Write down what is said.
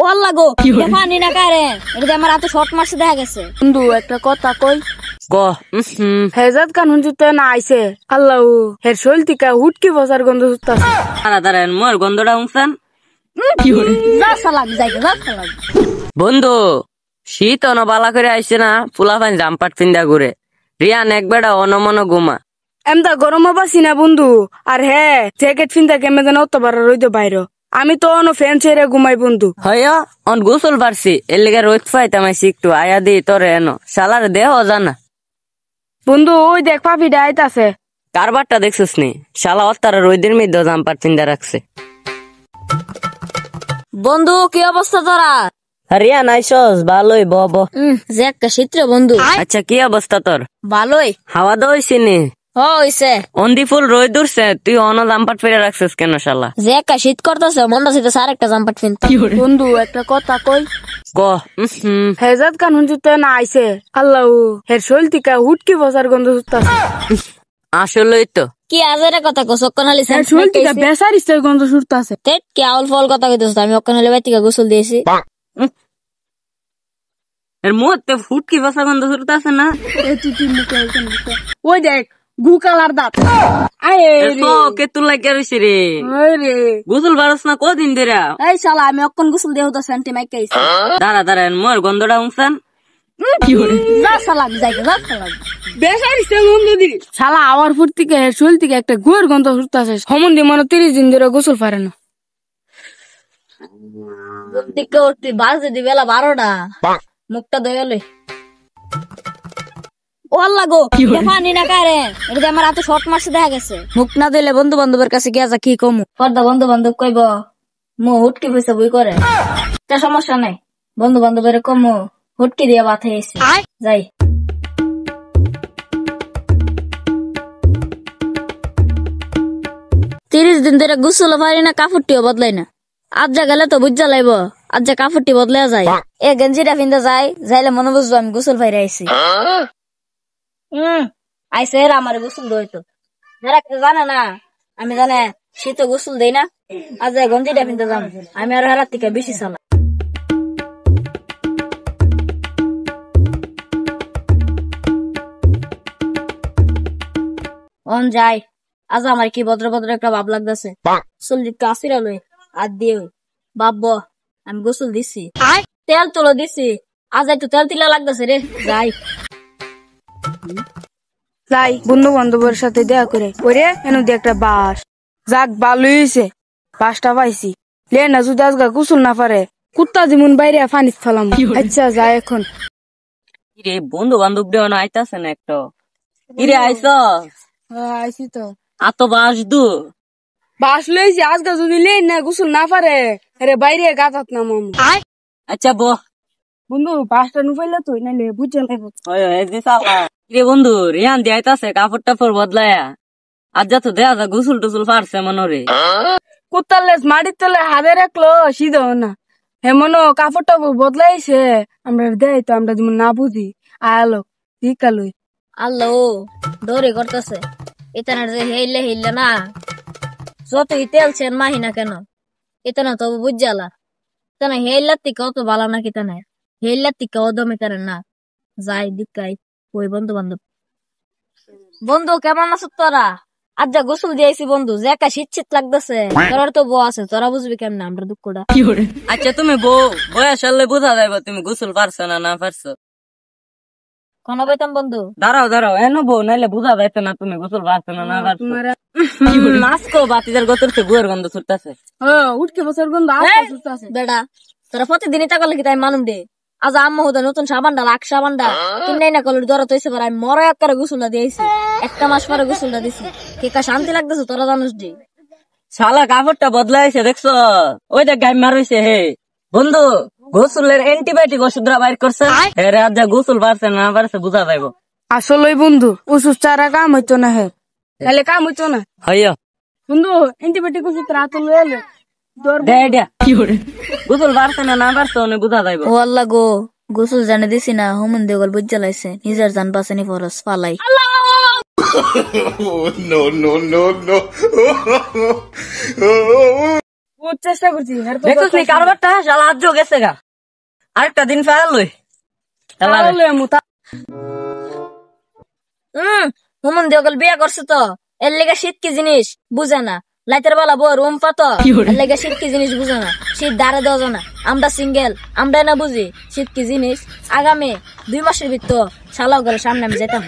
ওয়াল্লা গো পানি না কারে এটা আমার এত শর্ট মারছে দেখা গেছে। বন্ধু একটা কথা কই ক হেজাত কান হুনতে না আইছে আল্লাহ হের শৈল টিকা হুটকি বসার গন্ধ সুতাছে। তাড়াতাড়ি মোর গন্ধটা উনছেন যা সালাম যাইগে যা সালাম। বন্ধু শীত অনবালা করে আইছে না ফুলা পানি জাম্পাট পিন্দা ঘুরে রিয়ান এক বেড়া অনমন ঘুমা এমদা গরম পাচ্ছি না বন্ধু আর হ্যাঁ জ্যাকেট ফিনতা কেমন যেন অত বার রইতে বাইরে আমি তো অন্য ফ্যান ছেড়ে ঘুমাই বন্ধু। হয় অন গোসল পারছি এর লেগে রোদ পাইতাম একটু আয়া দি তোরে এনো শালার দেহ জানা বন্ধু ওই দেখ পাপিটা আইতাছে। কারবারটা দেখছিস নি শালা অত্তারা রোদের মধ্যে জাম্পার পিন্দা রাখছে। বন্ধু কি অবস্থা তোরা? রিয়ান আইসস ভালোই বব যে একটা শীত বন্ধু। আচ্ছা কি অবস্থা তোর? ভালোই। হাওয়া দাওয়া হইছে নি? হইছে। অন্দি ফুল রোদ উঠছে তুই অন জাম্পার ফেরে রাখছিস কেন শালা? যে একটা শীত করতেছে মনটা শীতে আর একটা জাম্পার ফিনতে। বন্ধু একটা কথা কই ক হেজাত কান হুনতে না আইছে আল্লাহ হের শৈল টিকা হুটকি বসার গন্ধ সুতাছে। আসলেই তো কি আজের কথা কস অক্কনালি হের শৈল টিকা বেসার ইস্তের গন্ধ সুতাছে। তেট কি আউল ফল কথা কইতেছ আমি অক্কনালি বাইতিকা গোসল দিয়েছি। এর মধ্যে ফুটকি বসা গন্ধ ছুটতাছে না? ওই দেখ গু কালার দাঁত কে তুই লাগে রইছে রে গোসল বারস না কদিন ধরে? এই শালা আমি অক্কন গোসল দেও তো সেন্টি মাইকাইছি। দাঁড়া মোর গন্ধটা উনছেন যা সালাম যাইগে যা সালাম। বেসার ইস্তের গন্ধ দি শালা আওয়ার ফুট থেকে হের শৈল থেকে একটা গুয়ের গন্ধ সুতাছে সম্বন্ধে মনে 30 দিন ধরে গোসল পারে না। দিকে উঠতি বাজে দি বেলা 12টা মুখটা দয়ালে ওয়াল্লা গো পানি না কারে এটা আমার এত শর্ট মারছে দেখা গেছে। মুখ না দিলে বন্ধু বান্ধবের কাছে গিয়া যা কি কমু পর্দা বন্ধু বান্ধব কইব মু হুটকি পয়সা বই করে তা সমস্যা নাই বন্ধু বান্ধবের কমু হুটকি দিয়া বাথে এসে যাই। তিরিশ দিন ধরে গোসল পারি না কাপড়টিও বদলাই না আজ যা গেলে তো বুঝা লাইব আজ যা কাপড়টি বদলে যায় এ গেঞ্জিটা ফিন্দা যায় যাইলে মনে বুঝবো আমি গোসল পাইরে আইছি। আইসে এরা আমার গোসল দইতো যারা জানে না আমি জানে শীত গোসল দেই না আজ গঞ্জিটা ফিনতে যাম আমি আর হারার থেকে বেশি চালা। অন যাই আজ আমার কি ভদ্র ভদ্র একটা ভাব লাগতেছে চল্লি কাশিরা লই আর দিয়ে ভাবব আমি গোসল দিছি তেল তুলো দিছি আজ একটু তেল তিলা লাগতেছে রে যাই যাই বন্ধু বান্ধবের সাথে দেখা করে ওরে এনে দিয়ে একটা বাস যাক ভালোই হয়েছে বাসটা পাইছি লে না যদি আজগা গোসল না পারে কুত্তা যেমন বাইরে ফানিস ফেলাম। আচ্ছা যাই এখন রে বন্ধু বান্ধব দেওয়া আইতাছে না একটা ইরে আইস আইসি তো আত বাস দু বাস লইছি আজগা যদি লে না গোসল না পারে আরে বাইরে গাতাত না মামু। আচ্ছা বন্ধু বাসটা নু পাইলে তুই নাইলে বুঝে নাই রে বন্ধু রিয়ান দিয়ে আইতাছে কাপড় টাপড় বদলায়া আজ যা তো দেয়া যা গোসল টুসুল পারছে মনে রে কুত্তার লেজ মাটির তলে হাতে রাখলো সিধা না হেমন কাপড় টাপড় বদলাইছে আমরা দেয় তো আমরা যেমন না বুঝি আলো দিকালই আল্লাহ ডরে করতেছে ইতানার যে হেইলে হেইলে না যতই তেল ছেন মাহি না কেন ইতানা তো বুঝালা ইতানা হেইলার থেকে অত ভালো না কি তানা হেইলার থেকে অদমে তার না যাই দিকাই ওই বন্ধু বান্ধব। বন্ধু কেমন আছো তোরা? আজ যা গোসল দিয়েছি বন্ধু যে একা শীত শীত লাগতেছে তোর তো বউ আছে তোরা বুঝবি কেমন আমরা দুঃখটা। আচ্ছা তুমি বয়স হলে বোঝা যাইব তুমি গোসল পারছো না পারছো কোন বইতাম বন্ধু দাঁড়াও এনো বউ নাইলে বোঝা যাইতো না তুমি গোসল পারছো না পারছো নাচকো বাতিদার গতর থেকে গুয়ের গন্ধ ছুটতেছে উঠকে বছর গন্ধ বেড়া তোরা প্রতিদিনই টাকা লাগি তাই মানুষ দে আজ আম্মা হুদা নতুন সাবানডা লাখ সাবানডা কিনাই না কলের দরদ হইছে পারে আমি মরা এক করে গোসলটা দিয়েছি একটা মাস পরে গোসলটা দিছি কে শান্তি লাগতেছে তোরা জানিস দি শালা কাপড়টা বদলাইছে দেখছো ওই দেখ গাই মারইছে হে বন্ধু গোসলের অ্যান্টিবায়োটিক ওষুধরা বাইর করছে হে রাত যা গোসল পারছে না পারছে বুঝা যাইব। আসলে বন্ধু ওষুধ ছাড়া কাম হইতো না হে তাহলে কাম হইতো না হইয়া বন্ধু অ্যান্টিবায়োটিক ওষুধ রাত লইলে গোসল পারছে না পারছে অনেক বুঝা যাইব। ও আল্লাহ গো গোসল জানে দিছি না হুমন দেগল বুঝ জ্বালাইছে নিজের জান বাঁচানি ফরস ফালাই। No. বহুত চেষ্টা করছি দেখছিস নি কারবারটা শালা আজ গেছে গা আরেকটা দিন ফেল লই হুমন দেওগল বিয়া করছে তো এর লেগে শীত কি জিনিস বুঝে না লাইতের বেলা বউ রুম পাতো এর লেগে শীত কি জিনিস বুঝে না শীত দাঁড়ে দেওয়া যায় না আমরা সিঙ্গেল আমরা না বুঝি শীত কি জিনিস আগামী 2 মাসের ভিতর শালাও গেলে সামনে আমি যেতাম